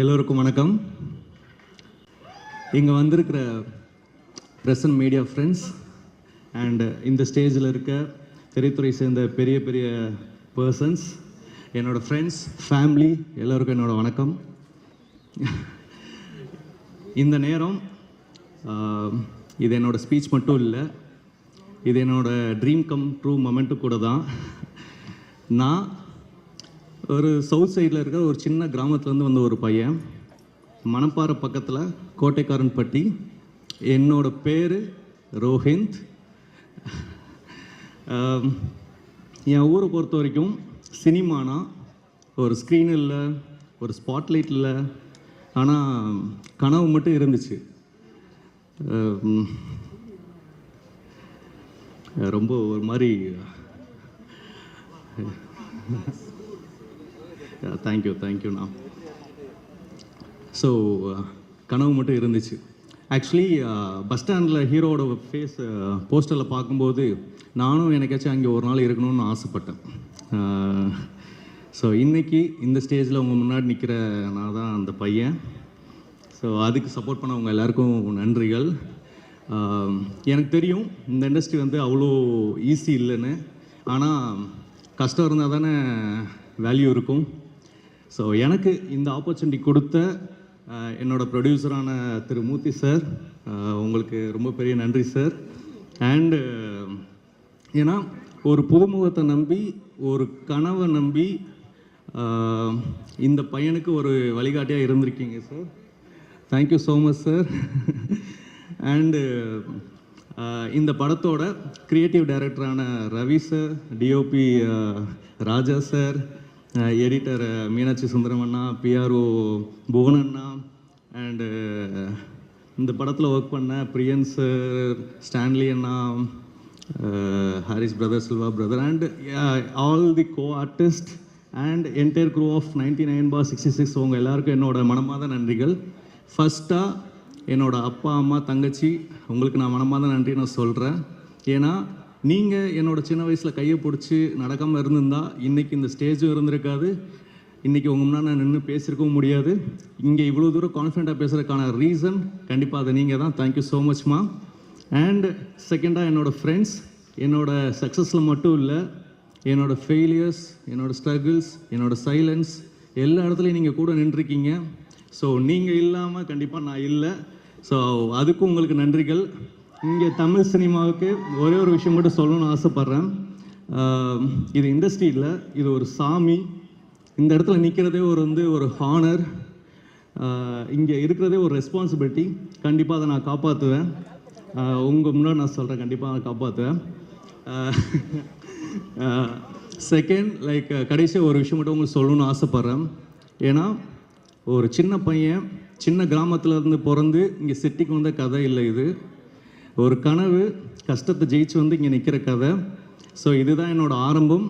எல்லோருக்கும் வணக்கம். இங்கே வந்திருக்கிற பிரசன்ட் மீடியா ஃப்ரெண்ட்ஸ் அண்ட் இந்த ஸ்டேஜில் இருக்க திரைத்துறை சேர்ந்த பெரிய பெரிய பர்சன்ஸ், என்னோடய ஃப்ரெண்ட்ஸ், ஃபேமிலி, எல்லோருக்கும் என்னோடய வணக்கம். இந்த நேரம் இது என்னோடய ஸ்பீச் மட்டும் இல்லை, இது என்னோடய ட்ரீம் கம் ட்ரூ மொமெண்ட்டு கூட தான். நான் ஒரு சவுத் சைடில் இருக்கிற ஒரு சின்ன கிராமத்துலேருந்து வந்த ஒரு பையன், மணப்பாறை பக்கத்தில் கோட்டைக்காரன்பட்டி. என்னோட பேர் ரோஹிந்த். என் ஊரை பொறுத்த வரைக்கும் சினிமானா ஒரு ஸ்க்ரீன் இல்லை, ஒரு ஸ்பாட்லைட் இல்லை, ஆனால் கனவு மட்டும் இருந்துச்சு. ரொம்ப ஒரு மாதிரி தேங்க்யூண்ணா. ஸோ கனவு மட்டும் இருந்துச்சு. ஆக்சுவலி பஸ் ஸ்டாண்டில் ஹீரோவோட ஃபேஸ் போஸ்டரில் பார்க்கும்போது நானும் எனக்காச்சும் அங்கே ஒரு நாள் இருக்கணும்னு ஆசைப்பட்டேன். ஸோ இன்றைக்கி இந்த ஸ்டேஜில் உங்கள் முன்னாடி நிற்கிற நான் தான் அந்த பையன். ஸோ அதுக்கு சப்போர்ட் பண்ணவங்க எல்லாருக்கும் நன்றிகள். எனக்கு தெரியும் இந்த இண்டஸ்ட்ரி வந்து அவ்வளோ ஈஸி இல்லைன்னு, ஆனால் கஷ்டம் இருந்தால் தானே வேல்யூ இருக்கும். ஸோ எனக்கு இந்த ஆப்பர்ச்சுனிட்டி கொடுத்த என்னோடய ப்ரொடியூசரான திரு மூர்த்தி சார், உங்களுக்கு ரொம்ப பெரிய நன்றி சார். அண்டு ஏன்னா ஒரு புதுமுகத்தை நம்பி, ஒரு கனவை நம்பி இந்த பையனுக்கு ஒரு வழிகாட்டியாக இருந்திருக்கீங்க சார். Thank you so much sir. And இந்த படத்தோட க்ரியேட்டிவ் டைரக்டரான Ravi sir, DOP Raja sir, editor Meenakshi Sundaram அண்ணா, பிஆர்ஓ புவன் அண்ணா, அண்டு இந்த படத்தில் ஒர்க் பண்ண பிரியன் சார், ஸ்டான்லி அண்ணா, Harris brother, Silva brother, and all the co artist and entire crew of 99/66 உங்கள் எல்லாருக்கும் என்னோட மனமார்ந்த நன்றிகள். ஃபஸ்ட்டாக என்னோடய அப்பா, அம்மா, தங்கச்சி, உங்களுக்கு நான் மனமார்ந்த நன்றி நான் சொல்கிறேன். ஏன்னா நீங்கள் என்னோடய சின்ன வயசில் கையை பிடிச்சி நடக்காமல் இருந்திருந்தால் இன்றைக்கி இந்த ஸ்டேஜும் இருந்திருக்காது, இன்றைக்கி உங்கள் முன்னாடி நான் நின்று பேசியிருக்கவும் முடியாது. இங்கே இவ்வளோ தூரம் கான்ஃபிடென்ட்டாக பேசுகிறதுக்கான ரீசன் கண்டிப்பாக அதை நீங்கள் தான். Thank you so மச்மா. அண்ட் செகண்டாக என்னோடய ஃப்ரெண்ட்ஸ், என்னோடய சக்ஸஸில் மட்டும் இல்லை, என்னோடய ஃபெயிலியர்ஸ், என்னோடய ஸ்ட்ரகிள்ஸ், என்னோடய சைலன்ஸ், எல்லா இடத்துலையும் நீங்கள் கூட நின்றுருக்கீங்க. ஸோ நீங்கள் இல்லாமல் கண்டிப்பாக நான் இல்லை. ஸோ அதுக்கும் உங்களுக்கு நன்றிகள். இங்கே தமிழ் சினிமாவுக்கு ஒரே ஒரு விஷயம் மட்டும் சொல்லணும்னு ஆசைப்பட்றேன். இது இண்டஸ்ட்ரி இல்லை, இது ஒரு சாமி. இந்த இடத்துல நிற்கிறதே ஒரு ஹானர், இங்கே இருக்கிறதே ஒரு ரெஸ்பான்சிபிலிட்டி. கண்டிப்பாக அதை நான் காப்பாற்றுவேன். உங்கள் முன்னாடி நான் சொல்கிறேன், கண்டிப்பாக அதை காப்பாற்றுவேன். செகண்ட், கடைசியாக ஒரு விஷயம் மட்டும் உங்களுக்கு சொல்லணும்னு ஆசைப்பட்றேன். ஏன்னா ஒரு சின்ன பையன் சின்ன கிராமத்துலேருந்து பிறந்து இங்கே சிட்டிக்கு வந்த கதை இல்லை, இது ஒரு கனவு, கஷ்டத்தை ஜெயிச்சு வந்து இங்கே நிற்கிற கதை. ஸோ இதுதான் என்னோடய ஆரம்பம்.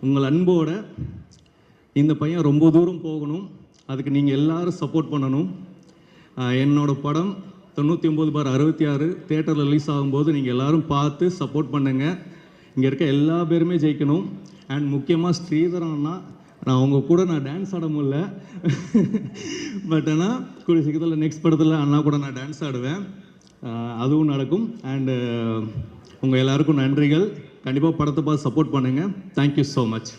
உங்கள் அன்போட இந்த பையன் ரொம்ப தூரம் போகணும், அதுக்கு நீங்கள் எல்லோரும் சப்போர்ட் பண்ணணும். என்னோடய படம் 99/66 தியேட்டரில் ரிலீஸ் ஆகும்போது நீங்கள் எல்லோரும் பார்த்து சப்போர்ட் பண்ணுங்கள். இங்கே இருக்க எல்லா பேருமே ஜெயிக்கணும். அண்ட் முக்கியமாக ஸ்ரீதரன்னா, நான் உங்கள் கூட நான் டான்ஸ் ஆட முடியல, பட் ஆனால் கூடிய சீக்கிரத்தில் நெக்ஸ்ட் படத்தில் அண்ணா கூட நான் டான்ஸ் ஆடுவேன், அதுவும் நடக்கும். அண்டு உங்கள் எல்லாருக்கும் நன்றிகள். கண்டிப்பாக படத்தை பார்த்து சப்போர்ட் பண்ணுங்கள். Thank you so much.